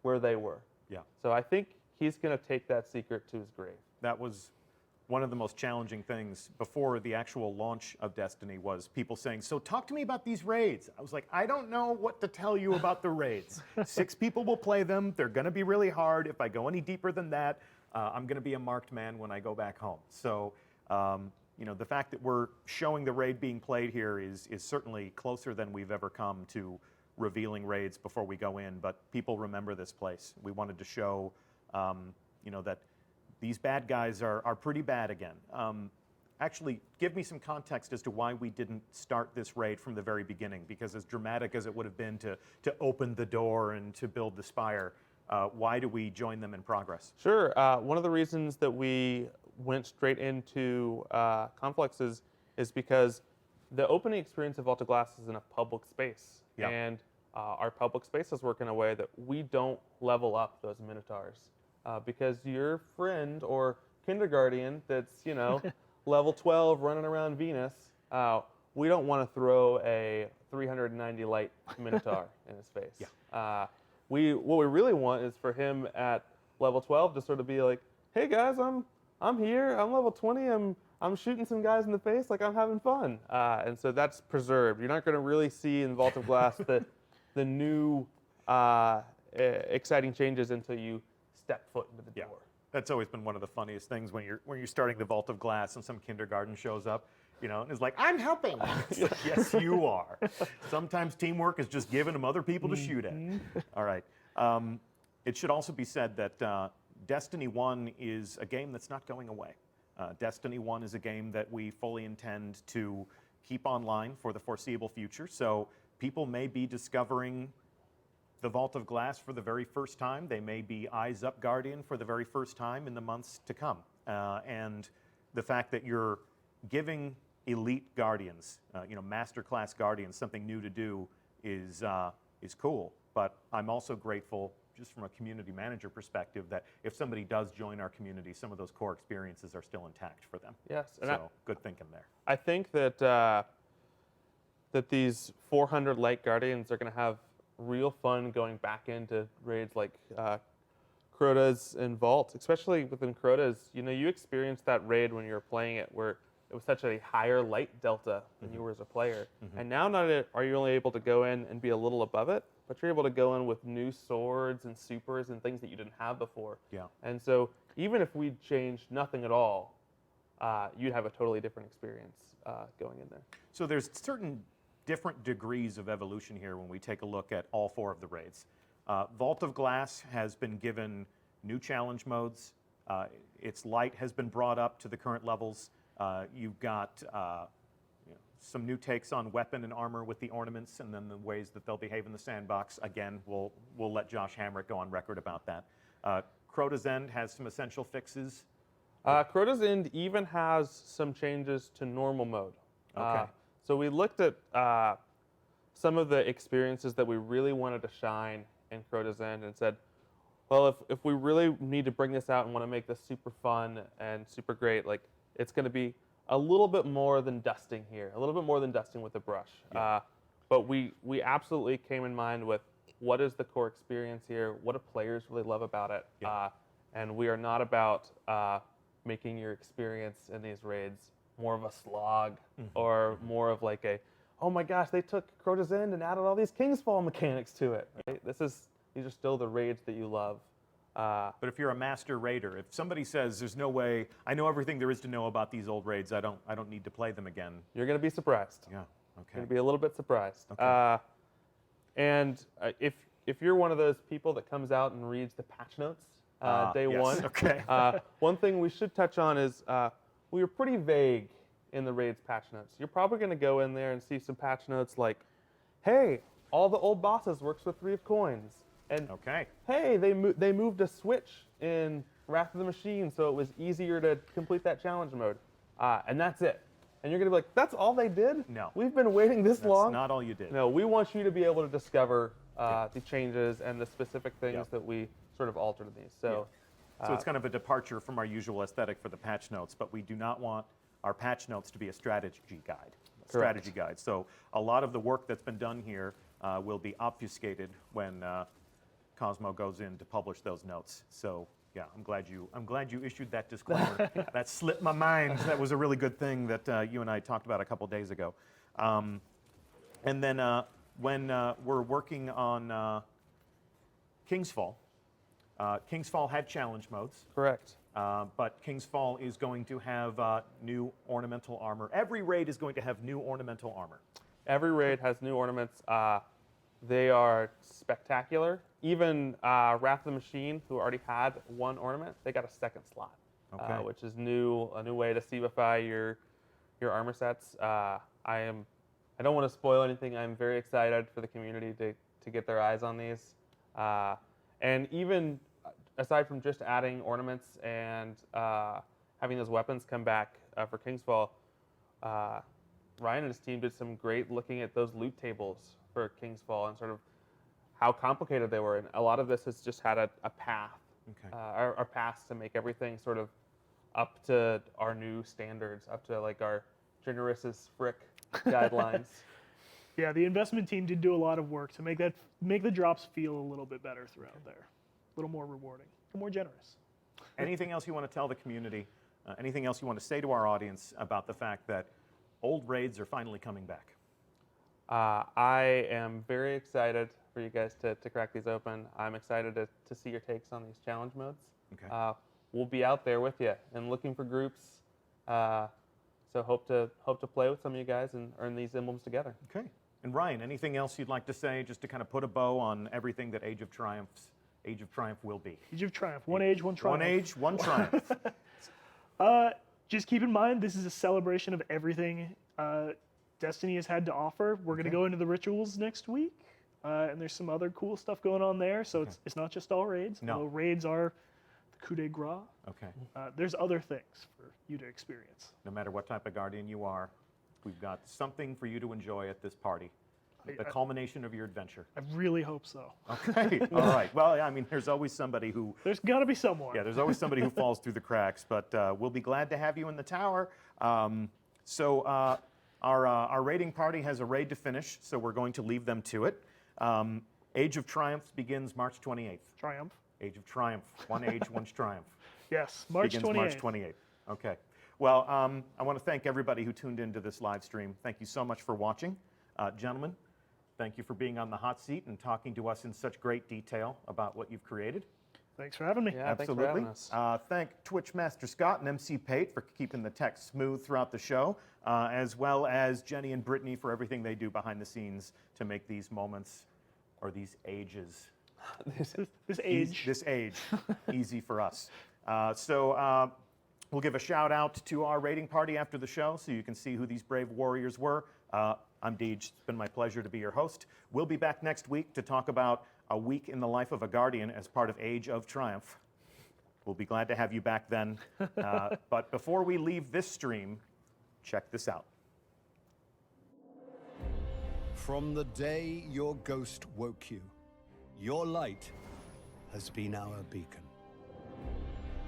where they were. Yeah. So I think he's going to take that secret to his grave. That was one of the most challenging things before the actual launch of Destiny was people saying, so talk to me about these raids. I was like, I don't know what to tell you about the raids. 6 people will play them. They're going to be really hard. If I go any deeper than that, I'm going to be a marked man when I go back home. So, you know, the fact that we're showing the raid being played here is certainly closer than we've ever come to revealing raids before we go in. But people remember this place. We wanted to show, you know, that these bad guys are pretty bad again. Actually, give me some context as to why we didn't start this raid from the very beginning, because as dramatic as it would have been to open the door and to build the spire, why do we join them in progress? Sure. One of the reasons that we went straight into Conflux is because the opening experience of Vault of Glass is in a public space. Yeah. And our public spaces work in a way that we don't level up those Minotaurs. Because your friend or kindergarten that's, you know, level 12 running around Venus, we don't want to throw a 390 light Minotaur in his face. Yeah. What we really want is for him at level 12 to sort of be like, hey guys, I'm here, I'm level 20, I'm shooting some guys in the face, like I'm having fun. And so that's preserved. You're not going to really see in Vault of Glass the new exciting changes until you step foot into the door. That's always been one of the funniest things when you're starting the Vault of Glass and some kindergarten shows up, you know, and is like, I'm helping. It's like, yes, you are. Sometimes teamwork is just giving them other people to shoot at. All right. It should also be said that Destiny 1 is a game that's not going away. Destiny 1 is a game that we fully intend to keep online for the foreseeable future. So people may be discovering the Vault of Glass for the very first time. They may be Eyes Up Guardian for the very first time in the months to come. And the fact that you're giving elite Guardians, you know, masterclass Guardians, something new to do is cool. But I'm also grateful, just from a community manager perspective, that if somebody does join our community, some of those core experiences are still intact for them. Yes. And so good thinking there. I think that that these 400 light Guardians are going to have real fun going back into raids like Crota's and Vault, especially within Crota's. You know, you experienced that raid when you were playing it where it was such a higher light delta than you were as a player. And now not are you only able to go in and be a little above it, but you're able to go in with new swords and supers and things that you didn't have before. Yeah. And so even if we changed nothing at all, you'd have a totally different experience going in there. So there's certain different degrees of evolution here when we take a look at all 4 of the raids. Vault of Glass has been given new challenge modes. Its light has been brought up to the current levels. You've got you know, some new takes on weapon and armor with the ornaments, and then the ways that they'll behave in the sandbox. Again, we'll let Josh Hamrick go on record about that. Crota's End has some essential fixes. Crota's End even has some changes to normal mode. Okay. So we looked at some of the experiences that we really wanted to shine in Crota's End and said, well, if we really need to bring this out and want to make this super fun and super great, like it's going to be a little bit more than dusting here, a little bit more than dusting with a brush. Yeah. But we absolutely came in mind with what is the core experience here, what do players really love about it, Yeah. And we are not about making your experience in these raids more of a slog or more of like a, oh my gosh, they took Crota's End and added all these Kingsfall mechanics to it. Right? These are still the raids that you love. But if you're a master raider, if somebody says there's no way, I know everything there is to know about these old raids, I don't need to play them again. You're going to be surprised. Yeah. Okay. You're going to be a little bit surprised. Okay. And if you're one of those people that comes out and reads the patch notes day yes. one, Okay. one thing we should touch on is we were pretty vague in the raids patch notes. You're probably going to go in there and see some patch notes like, hey, all the old bosses works with 3 of coins. And Okay. hey, they moved a switch in Wrath of the Machine so it was easier to complete that challenge mode. And that's it. And you're going to be like, that's all they did? No. We've been waiting this long? That's not all you did. No, we want you to be able to discover the changes and the specific things Yep. that we sort of altered in these. So, So it's kind of a departure from our usual aesthetic for the patch notes, but we do not want our patch notes to be a strategy guide. So a lot of the work that's been done here will be obfuscated when Cosmo goes in to publish those notes. So yeah, I'm glad you issued that disclaimer. That slipped my mind. That was a really good thing that you and I talked about a couple days ago. And then when we're working on King's Fall, King's Fall had challenge modes. correct. But King's Fall is going to have new ornamental armor. Every raid is going to have new ornamental armor. Every raid has new ornaments. They are spectacular. Even Wrath of the Machine, who already had 1 ornament, they got a 2nd slot, Okay. which is a new way to Sievify your armor sets. I don't want to spoil anything. I'm very excited for the community to get their eyes on these. And even aside from just adding ornaments and having those weapons come back for King's Fall, Ryan and his team did some great looking at those loot tables for King's Fall and sort of how complicated they were. And a lot of this has just had a path, Okay. our paths to make everything sort of up to our new standards, up to like our generous as frick guidelines. Yeah, the investment team did do a lot of work to make the drops feel a little bit better throughout there, a little more rewarding, a little more generous. Anything else you want to tell the community? Anything else you want to say to our audience about the fact that old raids are finally coming back? I am very excited for you guys to crack these open. I'm excited to see your takes on these challenge modes. Okay. We'll be out there with you and looking for groups. So hope to play with some of you guys and earn these emblems together. Okay. And Ryan, anything else you'd like to say just to kind of put a bow on everything that Age of Triumph will be? Age of Triumph, 1 age, 1 triumph. 1 age, 1 triumph. Just keep in mind, this is a celebration of everything Destiny has had to offer. We're going to go into the rituals next week, and there's some other cool stuff going on there. So it's not just all raids. No. Although raids are the coup de grace. Okay. There's other things for you to experience. No matter what type of Guardian you are, we've got something for you to enjoy at this party. The culmination of your adventure. I really hope so. Okay. All right. Well, I mean, there's always somebody who. There's got to be someone. Yeah, there's always somebody who falls through the cracks, but we'll be glad to have you in the tower. Our raiding party has a raid to finish, so we're going to leave them to it. Age of Triumph begins March 28th. Triumph. Age of Triumph. 1 age, 1 triumph. Yes, March 28th. Begins March 28th. Okay. Well, I want to thank everybody who tuned into this live stream. Thank you so much for watching. Gentlemen, thank you for being on the hot seat and talking to us in such great detail about what you've created. Thanks for having me. Yeah, Absolutely. thanks for having us. Thank Twitch Master Scott and MC Pate for keeping the tech smooth throughout the show, as well as Jenny and Brittany for everything they do behind the scenes to make these moments, or these ages, This age. this age easy for us. We'll give a shout out to our raiding party after the show so you can see who these brave warriors were. I'm Deej. It's been my pleasure to be your host. We'll be back next week to talk about a week in the life of a Guardian as part of Age of Triumph. We'll be glad to have you back then. But before we leave this stream, check this out. From the day your ghost woke you, your light has been our beacon.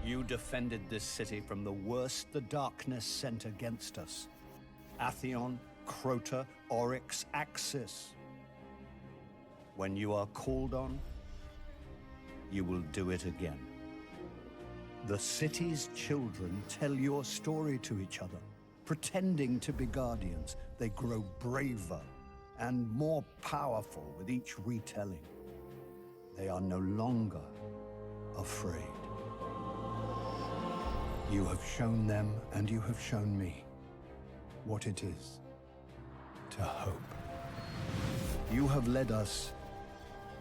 You defended this city from the worst the darkness sent against us. Atheon, Crota, Oryx, Axis. When you are called on, you will do it again. The city's children tell your story to each other. Pretending to be guardians, they grow braver and more powerful with each retelling. They are no longer afraid. You have shown them, and you have shown me, what it is to hope. You have led us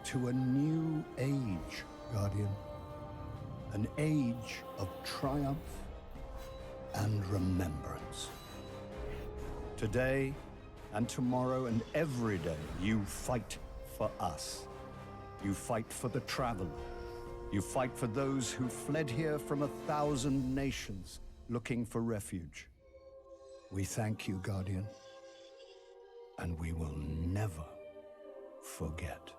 to a new age, Guardian. An age of triumph and remembrance. Today and tomorrow and every day, you fight for us. You fight for the traveler. You fight for those who fled here from 1,000 nations looking for refuge. We thank you, Guardian, and we will never forget.